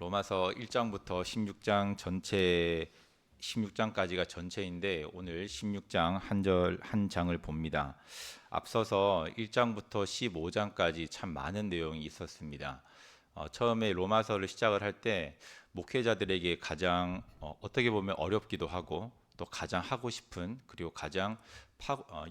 로마서 1장부터 16장 전체 16장까지가 전체인데 오늘 16장 한 장을 봅니다. 앞서서 1장부터 15장까지 참 많은 내용이 있었습니다. 처음에 로마서를 시작을 할 때 목회자들에게 가장 어떻게 보면 어렵기도 하고 또 가장 하고 싶은 그리고 가장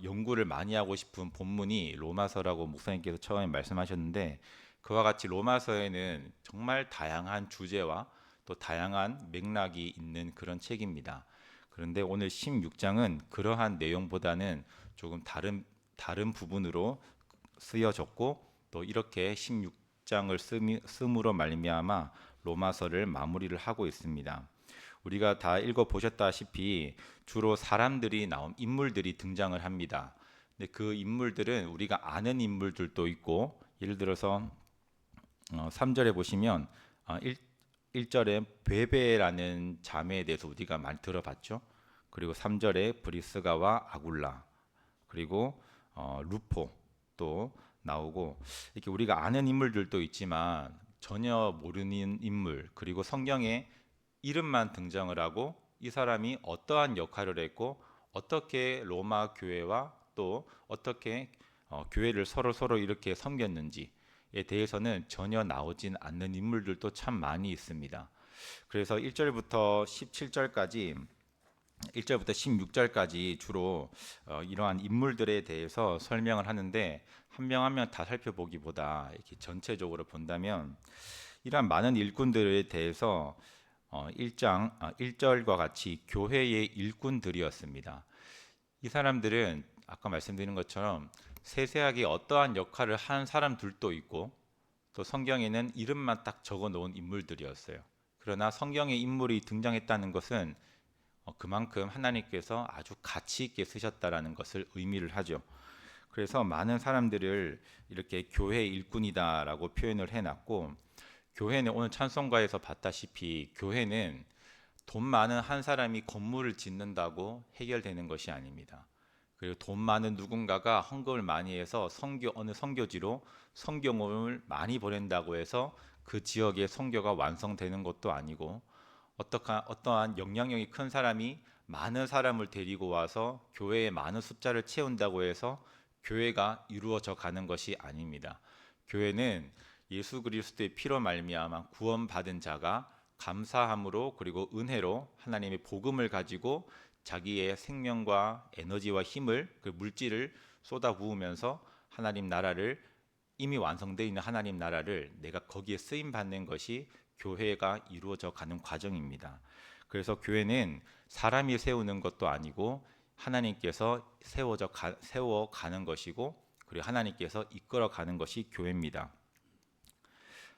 연구를 많이 하고 싶은 본문이 로마서라고 목사님께서 처음에 말씀하셨는데, 그와 같이 로마서에는 정말 다양한 주제와 또 다양한 맥락이 있는 그런 책입니다. 그런데 오늘 16장은 그러한 내용보다는 조금 다른 부분으로 쓰여졌고, 또 이렇게 16장을 씀으로 말미암아 로마서를 마무리를 하고 있습니다. 우리가 다 읽어 보셨다시피 주로 사람들이 나온 인물들이 등장을 합니다. 근데 그 인물들은 우리가 아는 인물들도 있고, 예를 들어서 3절에 보시면 1절에 베베라는 자매에 대해서 우리가 많이 들어봤죠. 그리고 3절에 브리스가와 아굴라, 그리고 루포 또 나오고, 이렇게 우리가 아는 인물들도 있지만 전혀 모르는 인물, 그리고 성경에 이름만 등장을 하고 이 사람이 어떠한 역할을 했고 어떻게 로마 교회와 또 어떻게 교회를 서로 이렇게 섬겼는지에 대해서는 전혀 나오진 않는 인물들도 참 많이 있습니다. 그래서 1절부터 17절까지 1절부터 16절까지 주로 이러한 인물들에 대해서 설명을 하는데, 한 명 한 명 다 살펴보기보다 이렇게 전체적으로 본다면 이러한 많은 일꾼들에 대해서 1절과 같이 교회의 일꾼들이었습니다. 이 사람들은 아까 말씀드린 것처럼 세세하게 어떠한 역할을 한 사람들도 있고, 또 성경에는 이름만 딱 적어 놓은 인물들이었어요. 그러나 성경에 인물이 등장했다는 것은 그만큼 하나님께서 아주 가치 있게 쓰셨다라는 것을 의미를 하죠. 그래서 많은 사람들을 이렇게 교회의 일꾼이다라고 표현을 해놨고, 교회는 오늘 찬송가에서 봤다시피 교회는 돈 많은 한 사람이 건물을 짓는다고 해결되는 것이 아닙니다. 그리고 돈 많은 누군가가 헌금을 많이 해서 어느 선교지로 선교모임을 많이 보낸다고 해서 그 지역의 선교가 완성되는 것도 아니고, 어떠한 영향력이 큰 사람이 많은 사람을 데리고 와서 교회의 많은 숫자를 채운다고 해서 교회가 이루어져 가는 것이 아닙니다. 교회는 예수 그리스도의 피로 말미암아 구원받은 자가 감사함으로 그리고 은혜로 하나님의 복음을 가지고 자기의 생명과 에너지와 힘을, 그 물질을 쏟아 부으면서 하나님 나라를, 이미 완성되어 있는 하나님 나라를 내가 거기에 쓰임 받는 것이 교회가 이루어져 가는 과정입니다. 그래서 교회는 사람이 세우는 것도 아니고 하나님께서 세워 가는 것이고, 그리고 하나님께서 이끌어 가는 것이 교회입니다.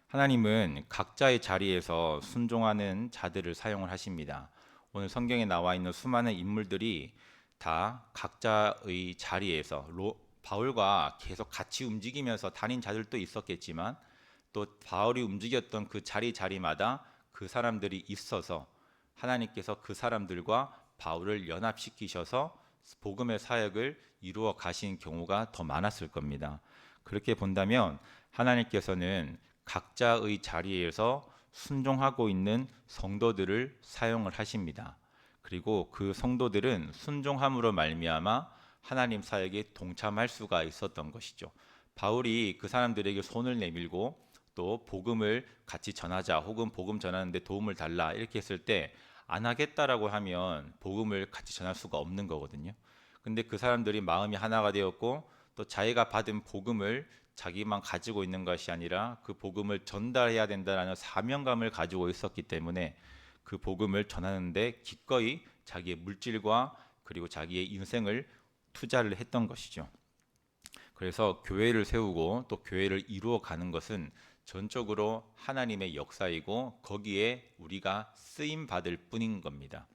하나님은 각자의 자리에서 순종하는 자들을 사용을 하십니다. 오늘 성경에 나와 있는 수많은 인물들이 다 각자의 자리에서 바울과 계속 같이 움직이면서 다닌 자들도 있었겠지만, 또 바울이 움직였던 그 자리마다 그 사람들이 있어서 하나님께서 그 사람들과 바울을 연합시키셔서 복음의 사역을 이루어 가신 경우가 더 많았을 겁니다. 그렇게 본다면 하나님께서는 각자의 자리에서 순종하고 있는 성도들을 사용을 하십니다. 그리고 그 성도들은 순종함으로 말미암아 하나님 사역에 동참할 수가 있었던 것이죠. 바울이 그 사람들에게 손을 내밀고 또 복음을 같이 전하자, 혹은 복음 전하는데 도움을 달라 이렇게 했을 때 안 하겠다라고 하면 복음을 같이 전할 수가 없는 거거든요. 근데 그 사람들이 마음이 하나가 되었고, 또 자기가 받은 복음을 자기만 가지고 있는 것이 아니라 그 복음을 전달해야 된다는 사명감을 가지고 있었기 때문에 그 복음을 전하는데 기꺼이 자기의 물질과 그리고 자기의 인생을 투자를 했던 것이죠. 그래서 교회를 세우고 또 교회를 이루어 가는 것은 전적으로 하나님의 역사이고 거기에 우리가 쓰임 받을 뿐인 겁니다.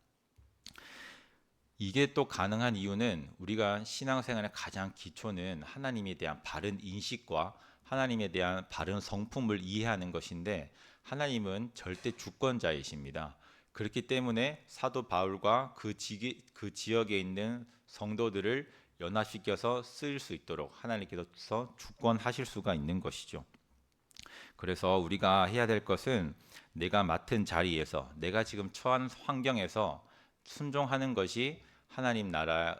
이게 또 가능한 이유는 우리가 신앙생활의 가장 기초는 하나님에 대한 바른 인식과 하나님에 대한 바른 성품을 이해하는 것인데, 하나님은 절대 주권자이십니다. 그렇기 때문에 사도 바울과 그 지역에 있는 성도들을 연합시켜서 쓰일 수 있도록 하나님께서 주권하실 수가 있는 것이죠. 그래서 우리가 해야 될 것은 내가 맡은 자리에서, 내가 지금 처한 환경에서 순종하는 것이 하나님 나라에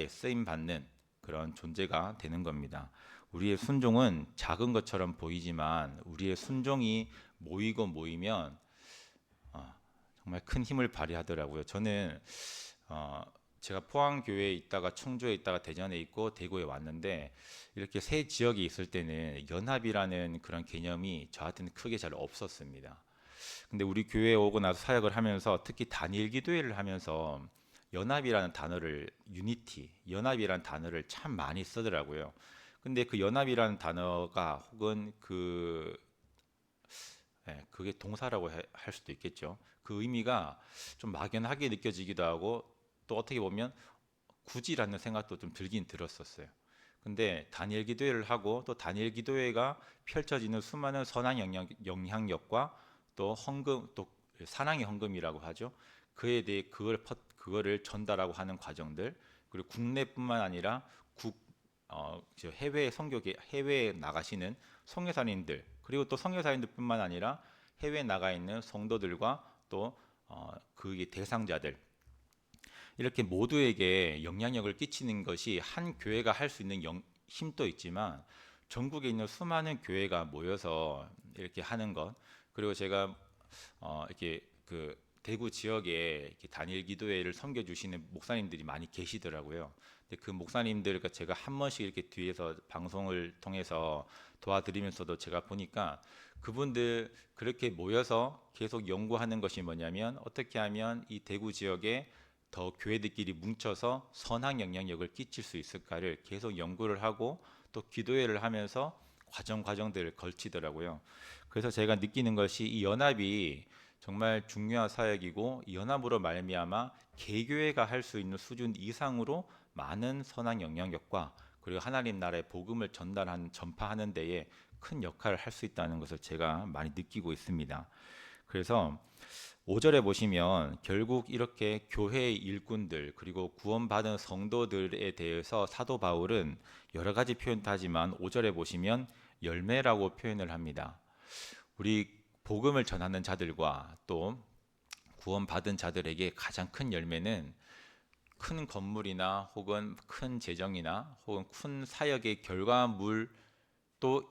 쓰임 받는 그런 존재가 되는 겁니다. 우리의 순종은 작은 것처럼 보이지만 우리의 순종이 모이면 정말 큰 힘을 발휘하더라고요. 저는 제가 포항교회에 있다가 청주에 있다가 대전에 있고 대구에 왔는데, 이렇게 세 지역이 있을 때는 연합이라는 그런 개념이 저한테는 크게 잘 없었습니다. 근데 우리 교회에 오고 나서 사역을 하면서, 특히 단일 기도회를 하면서 연합이라는 단어를, 연합이라는 단어를 참 많이 쓰더라고요. 근데 그 연합이라는 단어가, 혹은 그게 동사라고 할 수도 있겠죠. 그 의미가 좀 막연하게 느껴지기도 하고, 또 어떻게 보면 굳이라는 생각도 좀 들긴 들었었어요. 근데 단일 기도회를 하고, 또 단일 기도회가 펼쳐지는 수많은 선한 영향력과, 또 헌금, 또 사랑의 헌금이라고 하죠. 그에 대해 그거를 전달하고 하는 과정들, 그리고 국내뿐만 아니라 해외에 나가시는 선교사님들, 그리고 또 선교사님들뿐만 아니라 해외에 나가 있는 성도들과, 또 그의 대상자들, 이렇게 모두에게 영향력을 끼치는 것이 한 교회가 할 수 있는 힘도 있지만, 전국에 있는 수많은 교회가 모여서 이렇게 하는 것, 그리고 제가 이렇게 그 대구 지역에 이렇게 단일 기도회를 섬겨 주시는 목사님들이 많이 계시더라고요. 근데 그 목사님들과 제가 한 번씩 이렇게 뒤에서 방송을 통해서 도와드리면서도 제가 보니까, 그분들 그렇게 모여서 계속 연구하는 것이 뭐냐면, 어떻게 하면 이 대구 지역에 더 교회들끼리 뭉쳐서 선한 영향력을 끼칠 수 있을까를 계속 연구를 하고, 또 기도회를 하면서 과정들을 걸치더라고요. 그래서 제가 느끼는 것이, 이 연합이 정말 중요한 사역이고, 이 연합으로 말미암아 개교회가 할 수 있는 수준 이상으로 많은 선한 영향력과, 그리고 하나님 나라의 복음을 전파하는 데에 큰 역할을 할 수 있다는 것을 제가 많이 느끼고 있습니다. 그래서 5절에 보시면, 결국 이렇게 교회의 일꾼들, 그리고 구원받은 성도들에 대해서 사도 바울은 여러 가지 표현도 하지만 5절에 보시면 열매라고 표현을 합니다. 우리 복음을 전하는 자들과 또 구원받은 자들에게 가장 큰 열매는 큰 건물이나 혹은 큰 재정이나 혹은 큰 사역의 결과물도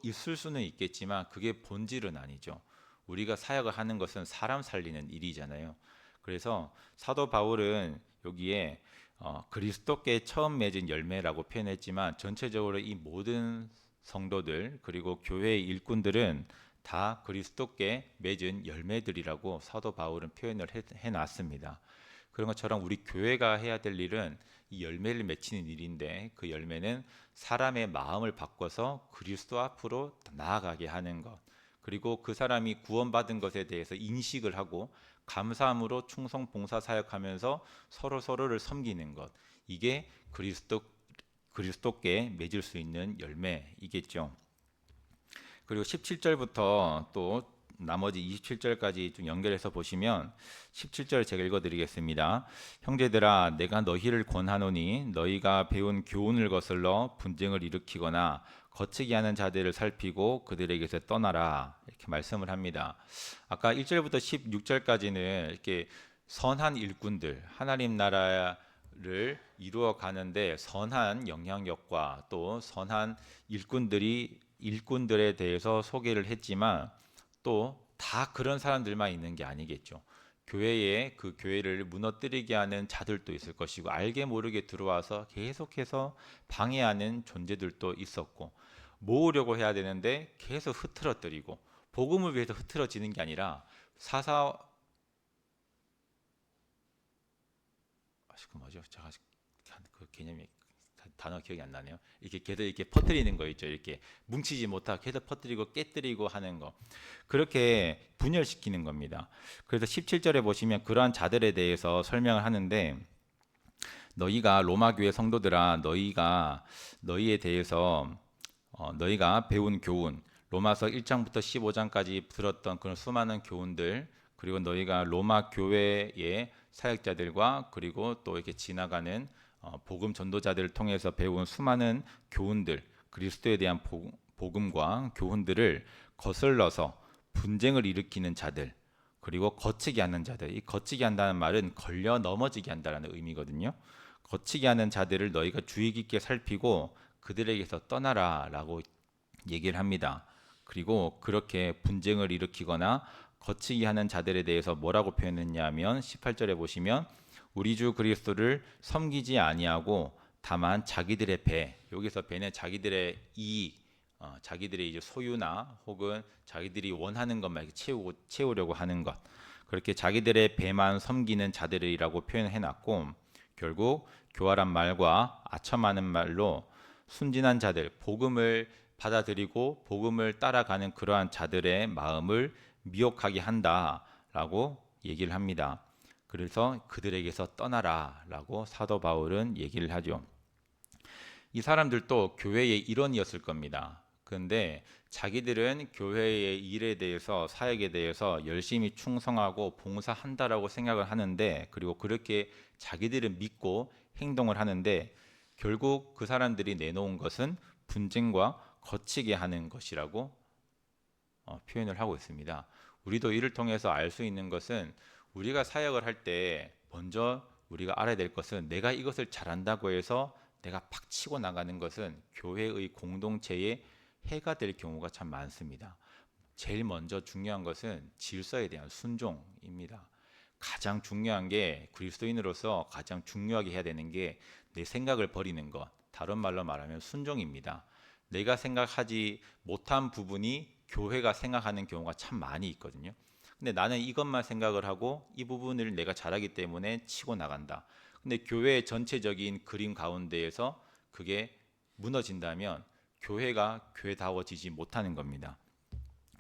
있을 수는 있겠지만, 그게 본질은 아니죠. 우리가 사역을 하는 것은 사람 살리는 일이잖아요. 그래서 사도 바울은 여기에 그리스도께 처음 맺은 열매라고 표현했지만, 전체적으로 이 모든 성도들, 그리고 교회의 일꾼들은 다 그리스도께 맺은 열매들이라고 사도 바울은 표현을 해놨습니다. 그런 것처럼 우리 교회가 해야 될 일은 이 열매를 맺히는 일인데, 그 열매는 사람의 마음을 바꿔서 그리스도 앞으로 나아가게 하는 것, 그리고 그 사람이 구원받은 것에 대해서 인식을 하고 감사함으로 충성 봉사 사역하면서 서로를 섬기는 것, 이게 그리스도께 맺을 수 있는 열매이겠죠. 그리고 17절부터 또 나머지 27절까지 좀 연결해서 보시면, 17절 제가 읽어드리겠습니다. 형제들아, 내가 너희를 권하노니 너희가 배운 교훈을 거슬러 분쟁을 일으키거나 거치게 하는 자들을 살피고 그들에게서 떠나라, 이렇게 말씀을 합니다. 아까 1절부터 16절까지는 이렇게 선한 일꾼들, 하나님 나라를 이루어 가는데 선한 영향력과 또 선한 일꾼들에 대해서 소개를 했지만, 또 다 그런 사람들만 있는 게 아니겠죠. 교회에, 그 교회를 무너뜨리게 하는 자들도 있을 것이고, 알게 모르게 들어와서 계속해서 방해하는 존재들도 있었고, 모으려고 해야 되는데 계속 흐트러뜨리고, 복음을 위해서 흐트러지는 게 아니라 그 뭐죠? 제가 그 개념이, 단어 기억이 안 나네요. 이렇게 계속 이렇게 퍼뜨리는 거 있죠. 이렇게 뭉치지 못하고 계속 퍼뜨리고 깨뜨리고 하는 거, 그렇게 분열시키는 겁니다. 그래서 17절에 보시면 그러한 자들에 대해서 설명을 하는데, 너희가 로마 교회 성도들아, 너희에 대해서 너희가 배운 교훈, 로마서 1장부터 15장까지 들었던 그런 수많은 교훈들, 그리고 너희가 로마 교회의 사역자들과, 그리고 또 이렇게 지나가는 복음 전도자들을 통해서 배운 수많은 교훈들, 그리스도에 대한 복음과 교훈들을 거슬러서 분쟁을 일으키는 자들, 그리고 거치게 하는 자들. 이 거치게 한다는 말은 걸려 넘어지게 한다는 의미거든요. 거치게 하는 자들을 너희가 주의 깊게 살피고 그들에게서 떠나라라고 얘기를 합니다. 그리고 그렇게 분쟁을 일으키거나 거치게 하는 자들에 대해서 뭐라고 표현했냐면 18절에 보시면 우리 주 그리스도를 섬기지 아니하고 다만 자기들의 배, 여기서 배는 자기들의 이익, 자기들의 이제 소유나 혹은 자기들이 원하는 것만 채우려고 하는 것, 그렇게 자기들의 배만 섬기는 자들이라고 표현해 놨고, 결국 교활한 말과 아첨하는 말로 순진한 자들, 복음을 받아들이고 복음을 따라가는 그러한 자들의 마음을 미혹하게 한다라고 얘기를 합니다. 그래서 그들에게서 떠나라라고 사도 바울은 얘기를 하죠. 이 사람들도 교회의 일원이었을 겁니다. 그런데 자기들은 교회의 일에 대해서, 사역에 대해서 열심히 충성하고 봉사한다라고 생각을 하는데, 그리고 그렇게 자기들은 믿고 행동을 하는데, 결국 그 사람들이 내놓은 것은 분쟁과 거치게 하는 것이라고 표현을 하고 있습니다. 우리도 이를 통해서 알 수 있는 것은, 우리가 사역을 할 때 먼저 우리가 알아야 될 것은, 내가 이것을 잘한다고 해서 내가 팍 치고 나가는 것은 교회의 공동체에 해가 될 경우가 참 많습니다. 제일 먼저 중요한 것은 질서에 대한 순종입니다. 가장 중요한 게, 그리스도인으로서 가장 중요하게 해야 되는 게 내 생각을 버리는 것, 다른 말로 말하면 순종입니다. 내가 생각하지 못한 부분이 교회가 생각하는 경우가 참 많이 있거든요. 근데 나는 이것만 생각을 하고 이 부분을 내가 잘하기 때문에 치고 나간다. 근데 교회의 전체적인 그림 가운데에서 그게 무너진다면 교회가 교회다워지지 못하는 겁니다.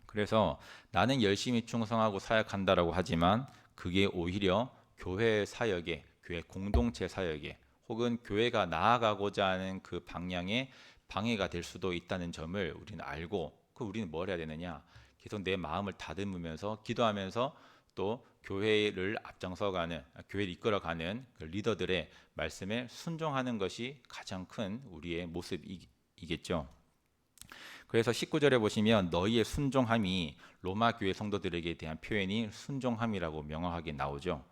그래서 나는 열심히 충성하고 사역한다라고 하지만 그게 오히려 교회 사역에, 교회 공동체 사역에, 혹은 교회가 나아가고자 하는 그 방향에 방해가 될 수도 있다는 점을 우리는 알고, 우리는 뭘 해야 되느냐? 계속 내 마음을 다듬으면서 기도하면서 또 교회를 앞장서가는, 교회를 이끌어가는 그 리더들의 말씀에 순종하는 것이 가장 큰 우리의 모습이겠죠. 그래서 19절에 보시면 너희의 순종함이, 로마 교회 성도들에게 대한 표현이 순종함이라고 명확하게 나오죠.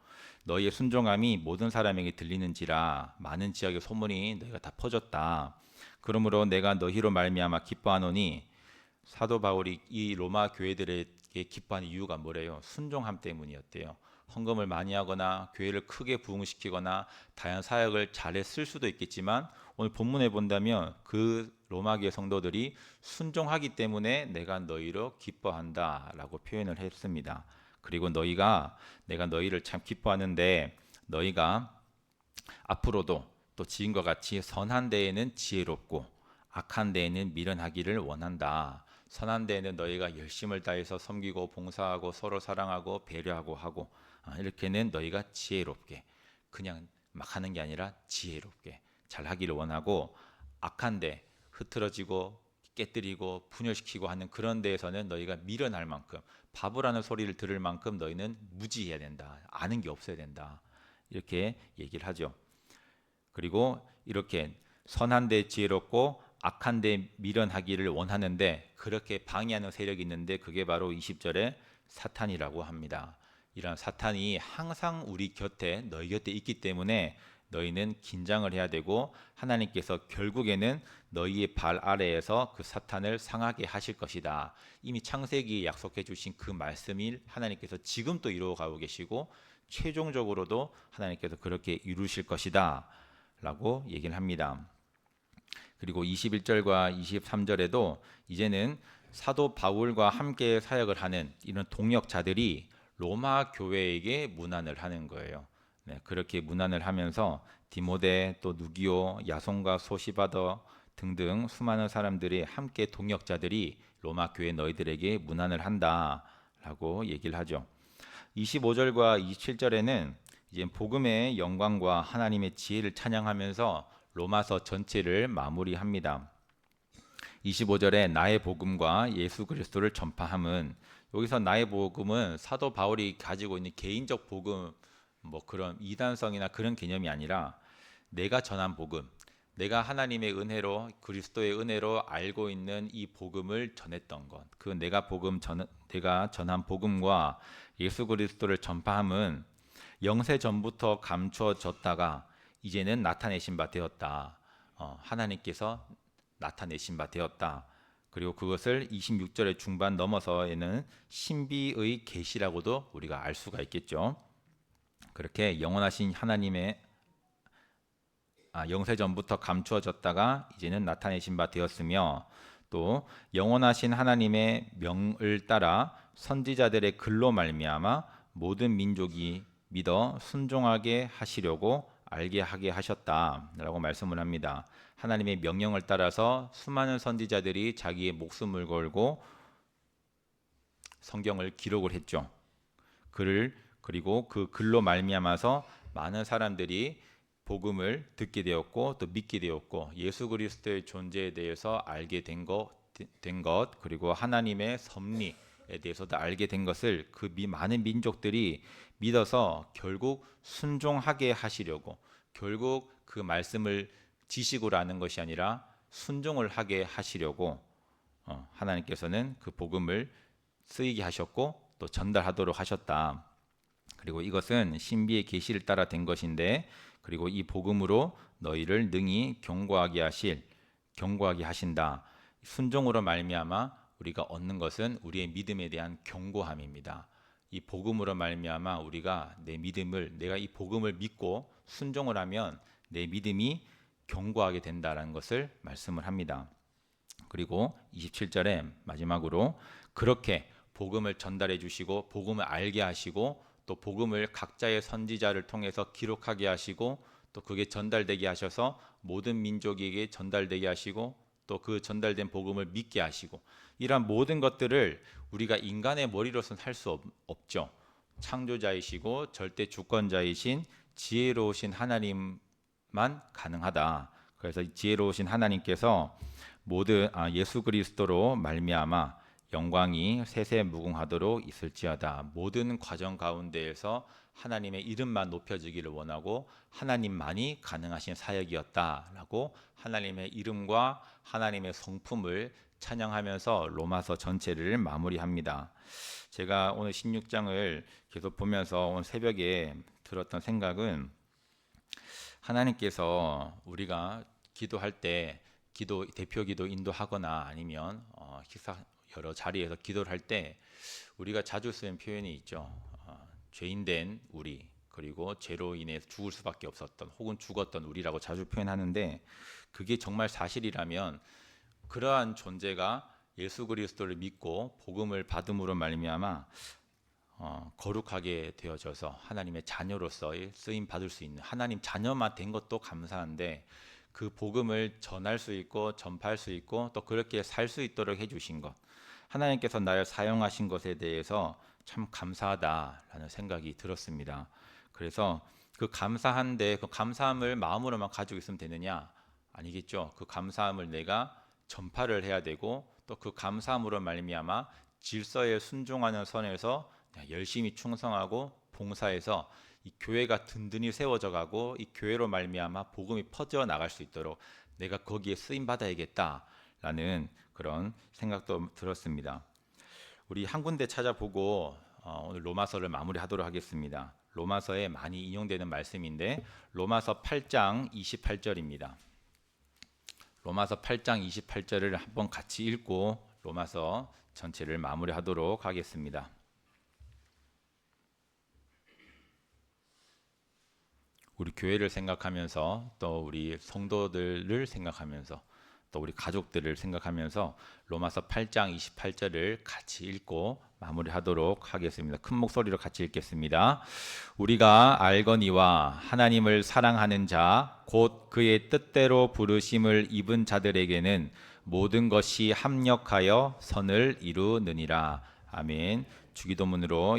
너희의 순종함이 모든 사람에게 들리는지라 많은 지역의 소문이 너희가 다 퍼졌다. 그러므로 내가 너희로 말미암아 기뻐하노니, 사도 바울이 이 로마 교회들에게 기뻐하는 이유가 뭐래요? 순종함 때문이었대요. 헌금을 많이 하거나 교회를 크게 부흥시키거나 다양한 사역을 잘했을 수도 있겠지만, 오늘 본문에 본다면 그 로마교회 성도들이 순종하기 때문에 내가 너희로 기뻐한다라고 표현을 했습니다. 그리고 내가 너희를 참 기뻐하는데, 너희가 앞으로도 또 지금과 같이 선한 데에는 지혜롭고 악한 데에는 미련하기를 원한다. 선한 데에는 너희가 열심을 다해서 섬기고 봉사하고 서로 사랑하고 배려하고 하고, 이렇게는 너희가 지혜롭게, 그냥 막 하는 게 아니라 지혜롭게 잘 하기를 원하고, 악한데 흐트러지고 깨뜨리고 분열시키고 하는 그런 데에서는 너희가 미련할 만큼, 바보라는 소리를 들을 만큼 너희는 무지해야 된다. 아는 게 없어야 된다. 이렇게 얘기를 하죠. 그리고 이렇게 선한 데 지혜롭고 악한 데 미련하기를 원하는데, 그렇게 방해하는 세력이 있는데 그게 바로 20절에 사탄이라고 합니다. 이런 사탄이 항상 우리 곁에, 너희 곁에 있기 때문에 너희는 긴장을 해야 되고, 하나님께서 결국에는 너희의 발 아래에서 그 사탄을 상하게 하실 것이다. 이미 창세기에 약속해 주신 그 말씀을 하나님께서 지금 또 이루어가고 계시고, 최종적으로도 하나님께서 그렇게 이루실 것이다 라고 얘기를 합니다. 그리고 21절과 23절에도 이제는 사도 바울과 함께 사역을 하는 이런 동역자들이 로마 교회에게 문안을 하는 거예요. 네, 그렇게 문안을 하면서 디모데, 또 누기오, 야손과 소시바더 등등 수많은 사람들이 함께, 동역자들이 로마 교회 너희들에게 문안을 한다라고 얘기를 하죠. 25절과 27절에는 이제 복음의 영광과 하나님의 지혜를 찬양하면서 로마서 전체를 마무리합니다. 25절에 나의 복음과 예수 그리스도를 전파함은, 여기서 나의 복음은 사도 바울이 가지고 있는 개인적 복음, 뭐 그런 이단성이나 그런 개념이 아니라 내가 전한 복음, 내가 하나님의 은혜로 그리스도의 은혜로 알고 있는 이 복음을 전했던 것, 그 내가 전한 복음과 예수 그리스도를 전파함은 영세 전부터 감추어졌다가 이제는 나타내신 바 되었다. 하나님께서 나타내신 바 되었다. 그리고 그것을 26절의 중반 넘어서에는 신비의 계시라고도 우리가 알 수가 있겠죠. 그렇게 영원하신 하나님의 영세 전부터 감추어졌다가 이제는 나타내신 바 되었으며, 또 영원하신 하나님의 명을 따라 선지자들의 글로 말미암아 모든 민족이 믿어 순종하게 하시려고 알게 하게 하셨다라고 말씀을 합니다. 하나님의 명령을 따라서 수많은 선지자들이 자기의 목숨을 걸고 성경을 기록을 했죠. 그리고 그 글로 말미암아서 많은 사람들이 복음을 듣게 되었고 또 믿게 되었고 예수 그리스도의 존재에 대해서 알게 된 것, 그리고 하나님의 섭리에 대해서도 알게 된 것을 그 많은 민족들이 믿어서 결국 순종하게 하시려고, 결국 그 말씀을 지식으로 아는 것이 아니라 순종을 하게 하시려고 하나님께서는 그 복음을 쓰이게 하셨고 또 전달하도록 하셨다. 그리고 이것은 신비의 계시를 따라 된 것인데, 그리고 이 복음으로 너희를 능히 경고하게 하신다. 순종으로 말미암아 우리가 얻는 것은 우리의 믿음에 대한 경고함입니다. 이 복음으로 말미암아 우리가 내가 이 복음을 믿고 순종을 하면 내 믿음이 경고하게 된다라는 것을 말씀을 합니다. 그리고 27절에 마지막으로 그렇게 복음을 전달해 주시고 복음을 알게 하시고 또 복음을 각자의 선지자를 통해서 기록하게 하시고 또 그게 전달되게 하셔서 모든 민족에게 전달되게 하시고 또 그 전달된 복음을 믿게 하시고, 이러한 모든 것들을 우리가 인간의 머리로서는 할 수 없죠. 창조자이시고 절대 주권자이신 지혜로우신 하나님만 가능하다. 그래서 지혜로우신 하나님께서 예수 그리스도로 말미암아 영광이 세세무궁하도록 있을지어다. 모든 과정 가운데에서 하나님의 이름만 높여지기를 원하고 하나님만이 가능하신 사역이었다라고 하나님의 이름과 하나님의 성품을 찬양하면서 로마서 전체를 마무리합니다. 제가 오늘 16장을 계속 보면서 오늘 새벽에 들었던 생각은, 하나님께서 우리가 기도할 때 대표 기도 인도하거나 아니면 여러 자리에서 기도를 할 때 우리가 자주 쓰는 표현이 있죠. 죄인된 우리, 그리고 죄로 인해 죽을 수밖에 없었던 혹은 죽었던 우리라고 자주 표현하는데, 그게 정말 사실이라면 그러한 존재가 예수 그리스도를 믿고 복음을 받음으로 말미암아 거룩하게 되어져서 하나님의 자녀로서의 쓰임 받을 수 있는, 하나님 자녀만 된 것도 감사한데 그 복음을 전할 수 있고 전파할 수 있고 또 그렇게 살 수 있도록 해주신 것, 하나님께서 나를 사용하신 것에 대해서 참 감사하다라는 생각이 들었습니다. 그래서 그 감사한데 그 감사함을 마음으로만 가지고 있으면 되느냐? 아니겠죠. 그 감사함을 내가 전파를 해야 되고 또 그 감사함으로 말미암아 질서에 순종하는 선에서 열심히 충성하고 봉사해서 이 교회가 든든히 세워져 가고 이 교회로 말미암아 복음이 퍼져 나갈 수 있도록 내가 거기에 쓰임 받아야겠다라는 그런 생각도 들었습니다. 우리 한 군데 찾아보고 오늘 로마서를 마무리하도록 하겠습니다. 로마서에 많이 인용되는 말씀인데 로마서 8장 28절입니다. 로마서 8장 28절을 한번 같이 읽고 로마서 전체를 마무리하도록 하겠습니다. 우리 교회를 생각하면서 또 우리 성도들을 생각하면서 또 우리 가족들을 생각하면서 로마서 8장 28절을 같이 읽고 마무리하도록 하겠습니다. 큰 목소리로 같이 읽겠습니다. 우리가 알거니와 하나님을 사랑하는 자 곧 그의 뜻대로 부르심을 입은 자들에게는 모든 것이 합력하여 선을 이루느니라. 아멘. 주기도문으로